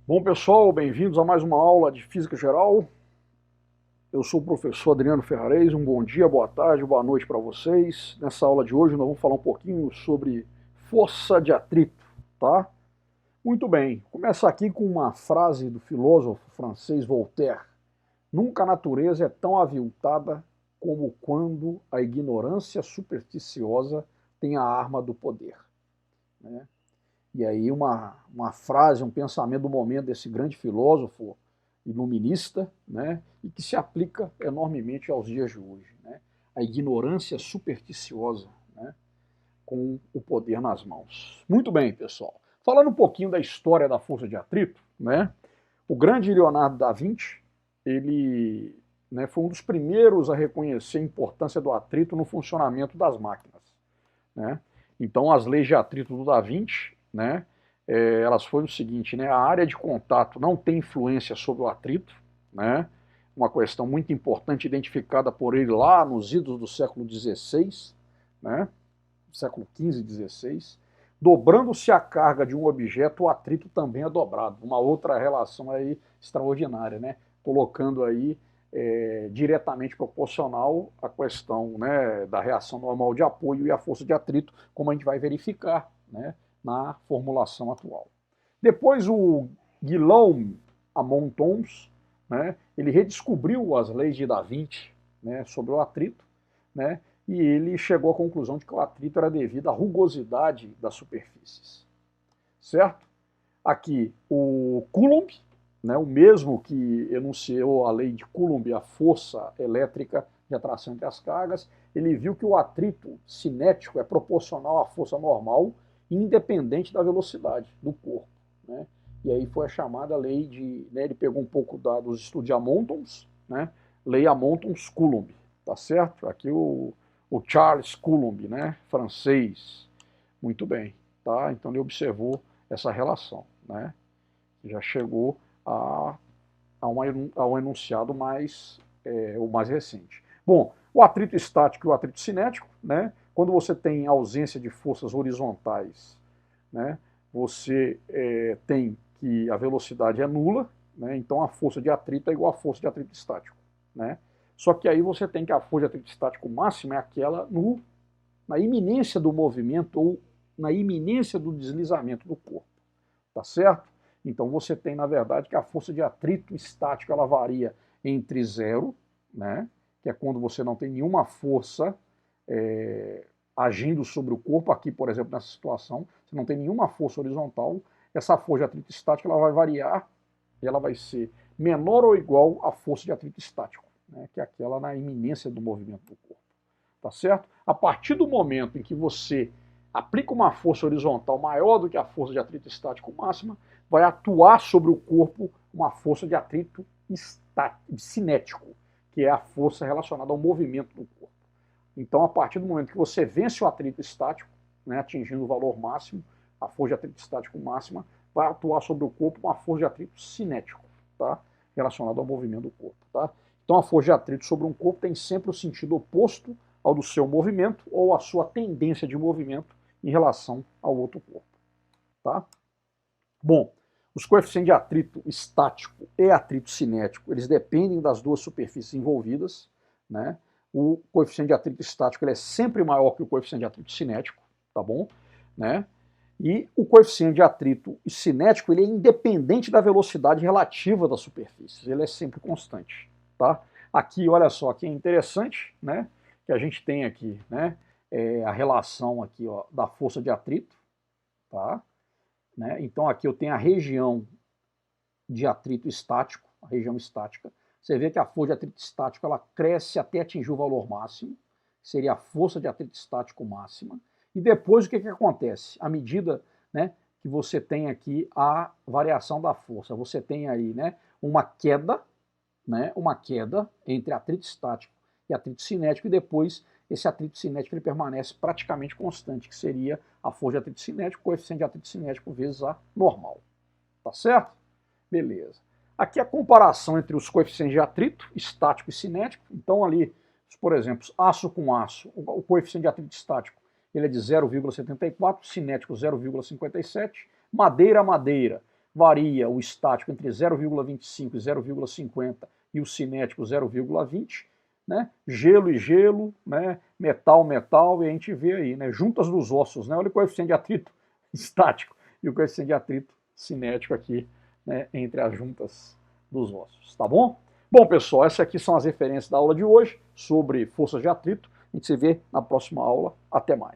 Bom, pessoal, bem-vindos a mais uma aula de Física Geral. Eu sou o professor Adriano Ferrarez. Um bom dia, boa tarde, boa noite para vocês. Nessa aula de hoje nós vamos falar um pouquinho sobre força de atrito, tá? Muito bem, começa aqui com uma frase do filósofo francês Voltaire. Nunca a natureza é tão aviltada como quando a ignorância supersticiosa tem a arma do poder, né? E aí uma frase, um pensamento do momento desse grande filósofo iluminista, né, e que se aplica enormemente aos dias de hoje, né? A ignorância supersticiosa, né, com o poder nas mãos. Muito bem, pessoal. Falando um pouquinho da história da força de atrito, né, o grande Leonardo da Vinci, ele, né, foi um dos primeiros a reconhecer a importância do atrito no funcionamento das máquinas, né? Então, as leis de atrito do Da Vinci, né, elas foram o seguinte, né, a área de contato não tem influência sobre o atrito, né, uma questão muito importante identificada por ele lá nos idos do século XVI, né, século XV e XVI. Dobrando-se a carga de um objeto, o atrito também é dobrado. Uma outra relação aí extraordinária, né, colocando aí diretamente proporcional à questão, né, da reação normal de apoio e a força de atrito, como a gente vai verificar, né, na formulação atual. Depois o Guillaume Amontons, né, ele redescobriu as leis de Da Vinci, né, sobre o atrito, né, e ele chegou à conclusão de que o atrito era devido à rugosidade das superfícies, certo? Aqui o Coulomb, né, o mesmo que enunciou a lei de Coulomb, a força elétrica de atração entre as cargas, ele viu que o atrito cinético é proporcional à força normal, independente da velocidade do corpo, né? E aí foi a chamada lei de, né, ele pegou um pouco dos estudos de Amontons, né, lei Amontons-Coulomb, tá certo? Aqui o Charles Coulomb, né, francês, muito bem, tá? Então ele observou essa relação, né? Já chegou a um enunciado mais, o mais recente. Bom, o atrito estático e o atrito cinético, né? Quando você tem ausência de forças horizontais, né, você tem que a velocidade é nula, né, então a força de atrito é igual à força de atrito estático, né? Só que aí você tem que a força de atrito estático máxima é aquela na iminência do movimento ou na iminência do deslizamento do corpo, tá certo? Então você tem, na verdade, que a força de atrito estático ela varia entre zero, né, que é quando você não tem nenhuma força agindo sobre o corpo, aqui, por exemplo, nessa situação, você não tem nenhuma força horizontal, essa força de atrito estático ela vai variar e ela vai ser menor ou igual à força de atrito estático, né, que é aquela na iminência do movimento do corpo, tá certo? A partir do momento em que você aplica uma força horizontal maior do que a força de atrito estático máxima, vai atuar sobre o corpo uma força de atrito cinético, que é a força relacionada ao movimento do corpo. Então, a partir do momento que você vence o atrito estático, né, atingindo o valor máximo, a força de atrito estático máxima, vai atuar sobre o corpo uma força de atrito cinético, tá? Relacionada ao movimento do corpo, tá? Então, a força de atrito sobre um corpo tem sempre o sentido oposto ao do seu movimento ou à sua tendência de movimento em relação ao outro corpo, tá? Bom, os coeficientes de atrito estático e atrito cinético, eles dependem das duas superfícies envolvidas, né? O coeficiente de atrito estático ele é sempre maior que o coeficiente de atrito cinético, tá bom? Né? E o coeficiente de atrito cinético ele é independente da velocidade relativa das superfícies, ele é sempre constante, tá? Aqui, olha só, aqui é interessante, né? Que a gente tem aqui, né? A relação aqui, ó, da força de atrito, tá? Né? Então aqui eu tenho a região de atrito estático, a região estática. Você vê que a força de atrito estático ela cresce até atingir o valor máximo, que seria a força de atrito estático máxima. E depois o que acontece? À medida, né, que você tem aqui a variação da força, você tem aí, né, uma queda entre atrito estático e atrito cinético, e depois esse atrito cinético ele permanece praticamente constante, que seria a força de atrito cinético, coeficiente de atrito cinético vezes a normal. Tá certo? Beleza. Aqui a comparação entre os coeficientes de atrito, estático e cinético. Então ali, por exemplo, aço com aço, o coeficiente de atrito estático ele é de 0,74, cinético 0,57, madeira a madeira, varia o estático entre 0,25 e 0,50 e o cinético 0,20, né? Gelo e gelo, né? Metal, metal, e a gente vê aí, né? Juntas dos ossos, né? Olha o coeficiente de atrito estático e o coeficiente de atrito cinético aqui, né? Entre as juntas dos ossos, tá bom? Bom, pessoal, essas aqui são as referências da aula de hoje sobre forças de atrito. A gente se vê na próxima aula. Até mais.